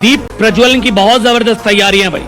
दीप प्रज्वलन की बहुत जबरदस्त तैयारियां भाई।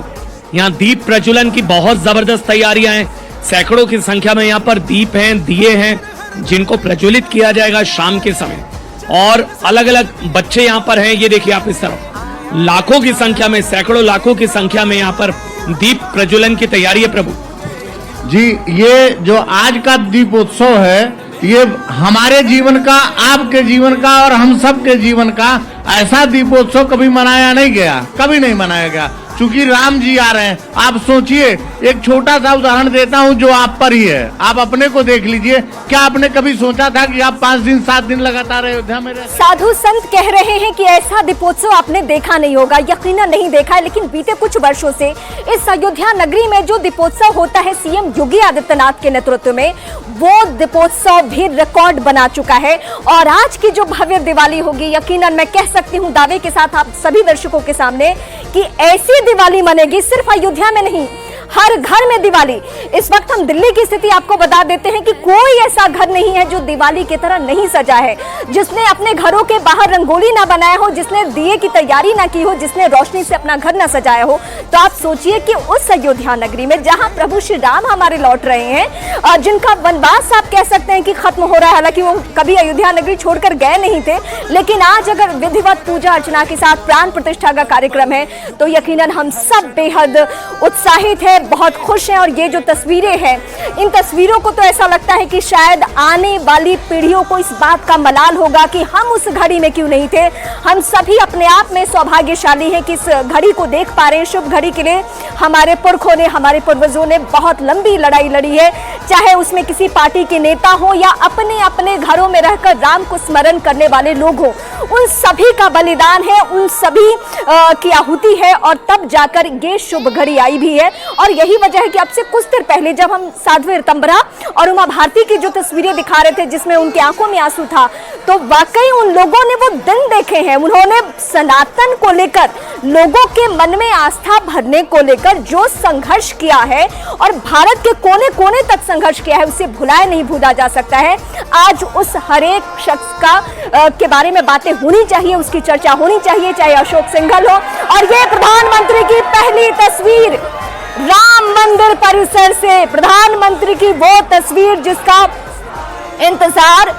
यहाँ दीप प्रज्वलन की बहुत जबरदस्त तैयारियां हैं। सैकड़ों की संख्या में यहाँ पर दीप हैं, दिए हैं, जिनको प्रज्वलित किया जाएगा शाम के समय। और अलग अलग बच्चे यहाँ पर हैं, ये देखिए आप इस तरफ लाखों की संख्या में, सैकड़ों लाखों की संख्या में यहाँ पर दीप प्रज्वलन की तैयारी है। प्रभु जी, ये जो आज का दीपोत्सव है, ये हमारे जीवन का, आपके जीवन का और हम सब के जीवन का ऐसा दीपोत्सव कभी मनाया नहीं गया, कभी नहीं मनाया गया, क्योंकि राम जी आ रहे हैं। आप सोचिए, एक छोटा सा उदाहरण देता हूं जो आप पर ही है, आप अपने को देख लीजिए। क्या आपने कभी सोचा था कि आप 5 दिन 7 दिन लगातार अयोध्या में रहे? साधु संत कह रहे हैं कि ऐसा दीपोत्सव आपने देखा नहीं होगा, यकीनन नहीं देखा है, लेकिन बीते कुछ वर्षों से इस अयोध्या नगरी में जो दीपोत्सव होता है सीएम योगी आदित्यनाथ के नेतृत्व में, वो दीपोत्सव भी रिकॉर्ड बना चुका है। और आज की जो भव्य दिवाली होगी, यकीनन मैं कह सकती हूँ दावे के साथ आप सभी दर्शकों के सामने कि ऐसी दिवाली मनेगी सिर्फ अयोध्या में नहीं, हर घर में दिवाली। इस वक्त हम दिल्ली की स्थिति आपको बता देते हैं कि कोई ऐसा घर नहीं है जो दिवाली की तरह नहीं सजा है, जिसने अपने घरों के बाहर रंगोली ना बनाया हो, जिसने दिए की तैयारी ना की हो, जिसने रोशनी से अपना घर ना सजाया हो। तो आप सोचिए कि उस अयोध्या नगरी में जहां प्रभु श्री राम हमारे लौट रहे हैं और जिनका वनवास आप कह सकते हैं कि खत्म हो रहा है, हालांकि वो कभी अयोध्या नगरी छोड़कर गए नहीं थे, लेकिन आज अगर विधिवत पूजा अर्चना के साथ प्राण प्रतिष्ठा का कार्यक्रम है तो यकीनन हम सब बेहद उत्साहित है, बहुत खुश हैं। और ये जो तस्वीरें हैं, इन तस्वीरों को तो ऐसा लगता है कि शायद आने वाली पीढ़ियों को इस बात का मलाल होगा कि हम उस घड़ी में क्यों नहीं थे। हम सभी अपने आप में सौभाग्यशाली हैं कि इस घड़ी को देख पा रहे हैं। शुभ घड़ी के लिए हमारे पुरखों ने, हमारे पूर्वजों ने बहुत लंबी लड़ाई लड़ी है, चाहे उसमें किसी पार्टी के नेता हो या अपने अपने घरों में रहकर राम को स्मरण करने वाले लोग हो, उन सभी का बलिदान है, उन सभी की आहुति है, और तब जाकर ये शुभ घड़ी आई भी है। और यही वजह है कि अब से कुछ देर पहले जब हम साध्वी ऋतंभरा और उमा भारती की जो तस्वीरें दिखा रहे थे, जिसमें उनकी आंखों में आंसू था, तो वाकई उन लोगों ने वो दिन देखे हैं। उन्होंने सनातन को लेकर, लोगों के मन में आस्था भरने को लेकर जो संघर्ष किया है और भारत के कोने कोने तक संघर्ष किया है, उसे भुलाया नहीं भूला जा सकता है। आज उस हर एक शख्स का के बारे में बातें होनी चाहिए, उसकी चर्चा होनी चाहिए, चाहे अशोक सिंघल हो। और ये प्रधानमंत्री की पहली तस्वीर राम मंदिर परिसर से, प्रधानमंत्री की वो तस्वीर जिसका इंतजार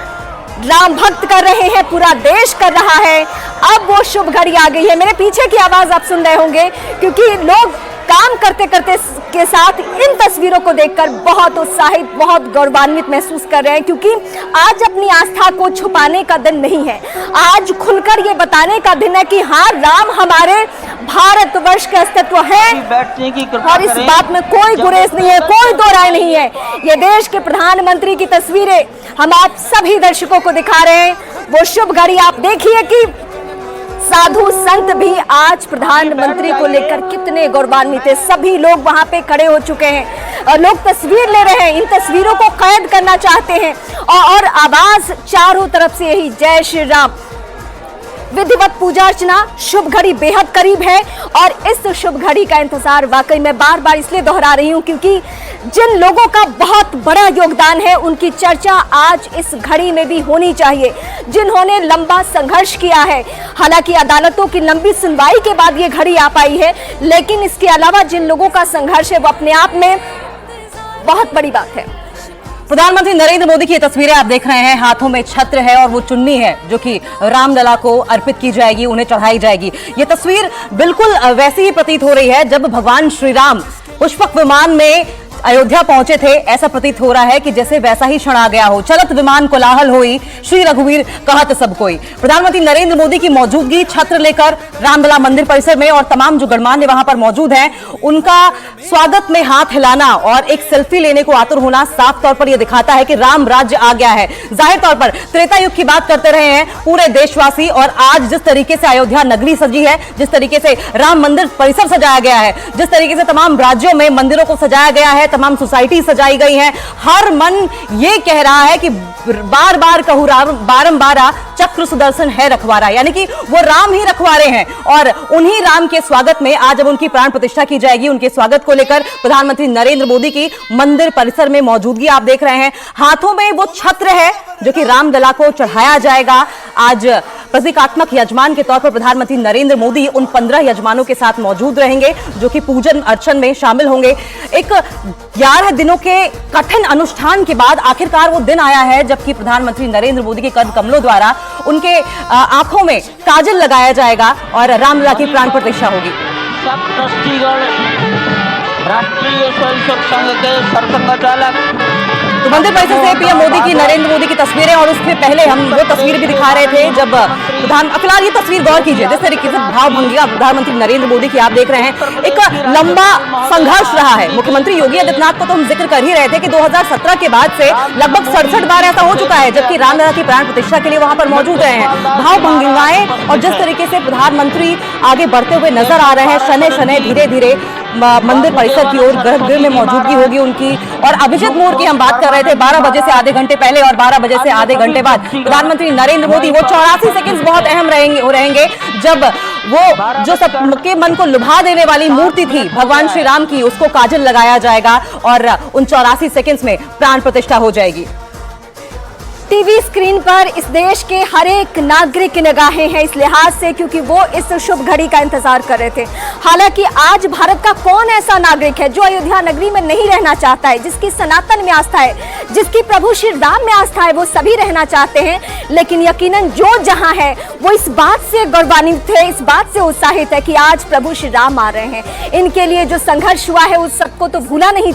राम भक्त कर रहे हैं, पूरा देश कर रहा है। अब वो शुभ घड़ी आ गई है। मेरे पीछे की आवाज आप सुन रहे होंगे, क्योंकि लोग काम करते करते के साथ इन तस्वीरों को देखकर बहुत उत्साहित, बहुत गौरवान्वित महसूस कर रहे हैं, क्योंकि आज अपनी आस्था को छुपाने का दिन नहीं है। आज खुलकर ये बताने का दिन है कि हाँ, राम हमारे भारतवर्ष का अस्तित्व है और इस बात में कोई गुरेज नहीं है, कोई दो राय नहीं है। ये देश के प्रधानमंत्री की तस्वीरें हम आप सभी दर्शकों को दिखा रहे हैं। वो शुभ घड़ी आप देखिए कि साधु संत भी आज प्रधानमंत्री को लेकर कितने गौरवान्वित है। सभी लोग वहां पे खड़े हो चुके हैं और लोग तस्वीर ले रहे हैं, इन तस्वीरों को कैद करना चाहते हैं और आवाज चारों तरफ से यही, जय श्री राम। विधिवत पूजा अर्चना, शुभ घड़ी बेहद करीब है और इस शुभ घड़ी का इंतजार वाकई मैं बार बार इसलिए दोहरा रही हूं क्योंकि जिन लोगों का बहुत बड़ा योगदान है, उनकी चर्चा आज इस घड़ी में भी होनी चाहिए, जिन्होंने लंबा संघर्ष किया है। हालांकि अदालतों की लंबी सुनवाई के बाद ये घड़ी आ पाई है, लेकिन इसके अलावा जिन लोगों का संघर्ष है वो अपने आप में बहुत बड़ी बात है। प्रधानमंत्री नरेंद्र मोदी की ये तस्वीरें आप देख रहे हैं, हाथों में छत्र है और वो चुन्नी है जो कि रामलला को अर्पित की जाएगी, उन्हें चढ़ाई जाएगी। ये तस्वीर बिल्कुल वैसी ही प्रतीत हो रही है जब भगवान श्री राम पुष्पक विमान में अयोध्या पहुंचे थे। ऐसा प्रतीत हो रहा है कि जैसे वैसा ही क्षण आ गया हो। चलत विमान कोलाहल होई, श्री रघुवीर कहत सब कोई। प्रधानमंत्री नरेंद्र मोदी की मौजूदगी छत्र लेकर रामलला मंदिर परिसर में और तमाम जो गणमान्य वहां पर मौजूद हैं, उनका स्वागत में हाथ हिलाना और एक सेल्फी लेने को आतुर होना साफ तौर पर यह दिखाता है कि राम राज्य आ गया है। जाहिर तौर पर त्रेता युग की बात करते रहे हैं पूरे देशवासी, और आज जिस तरीके से अयोध्या नगरी सजी है, जिस तरीके से राम मंदिर परिसर सजाया गया है, जिस तरीके से तमाम राज्यों में मंदिरों को सजाया गया है, तमाम सोसाइटी सजाई गई है, हर मन ये कह रहा है कि बार बार कहूं बारंबार चक्र सुदर्शन है रखवारा, यानी कि वो राम ही रखवारे हैं। और उन्हीं राम के स्वागत में आज जब उनकी प्राण प्रतिष्ठा की जाएगी, उनके स्वागत को लेकर प्रधानमंत्री नरेंद्र मोदी की मंदिर परिसर में मौजूदगी आप देख रहे हैं। हाथों में वो छत्र है जो कि रामलला को चढ़ाया जाएगा। आज प्रतीकात्मक यजमान के तौर पर प्रधानमंत्री नरेंद्र मोदी उन 15 यजमानों के साथ मौजूद रहेंगे जो कि पूजन अर्चन में शामिल होंगे। एक 11 दिनों के कठिन अनुष्ठान के बाद आखिरकार वो दिन आया है जबकि प्रधानमंत्री नरेंद्र मोदी के कर कमलों द्वारा उनके आंखों में काजल लगाया जाएगा और रामलला की प्राण प्रतिष्ठा होगी। सब ट्रस्टीगण राष्ट्रीय स्वयंसेवक संघ के सरसंघचालक तो मंदिर परिसर से पीएम मोदी की, नरेंद्र मोदी की तस्वीरें और उससे पहले हम वो तस्वीर भी दिखा रहे थे जब फिलहाल ये तस्वीर गौर कीजिए जिस तरीके से भाव भंगिया प्रधानमंत्री नरेंद्र मोदी की आप देख रहे हैं। एक लंबा संघर्ष रहा है। मुख्यमंत्री योगी आदित्यनाथ को तो हम जिक्र कर ही रहे थे कि 2017 के बाद से लगभग 67 बार ऐसा हो चुका है जबकि रामलला की प्राण प्रतिष्ठा के लिए वहां पर मौजूद रहे हैं। भाव भंगियाएं और जिस तरीके से प्रधानमंत्री आगे बढ़ते हुए नजर आ रहे हैं, शनै शनै धीरे धीरे मंदिर परिसर की ओर गर्भगृह में मौजूदगी होगी उनकी। और अभिजीत मुहूर्त की हम बात कर रहे थे 12 बजे से आधे घंटे पहले और 12 बजे से आधे घंटे बाद प्रधानमंत्री नरेंद्र मोदी वो 84 सेकंड बहुत अहम रहेंगे जब वो जो सबके मन को लुभा देने वाली मूर्ति थी भगवान श्री राम की उसको काजल लगाया जाएगा और उन 84 सेकंड्स में प्राण प्रतिष्ठा हो जाएगी। टीवी स्क्रीन पर इस देश के हर एक नागरिक की निगाहें हैं इस लिहाज से क्योंकि वो इस शुभ घड़ी का इंतजार कर रहे थे। हालांकि आज भारत का कौन ऐसा नागरिक है जो अयोध्या नगरी में नहीं रहना चाहता है, जिसकी सनातन में आस्था है, जिसकी प्रभु श्री राम में आस्था है, वो सभी रहना चाहते हैं। लेकिन यकीनन जो जहां है वो इस बात से गौरवान्वित है, इस बात से उत्साहित है कि आज प्रभु श्री राम आ रहे हैं। इनके लिए जो संघर्ष हुआ है उस सबको तो भूला नहीं जा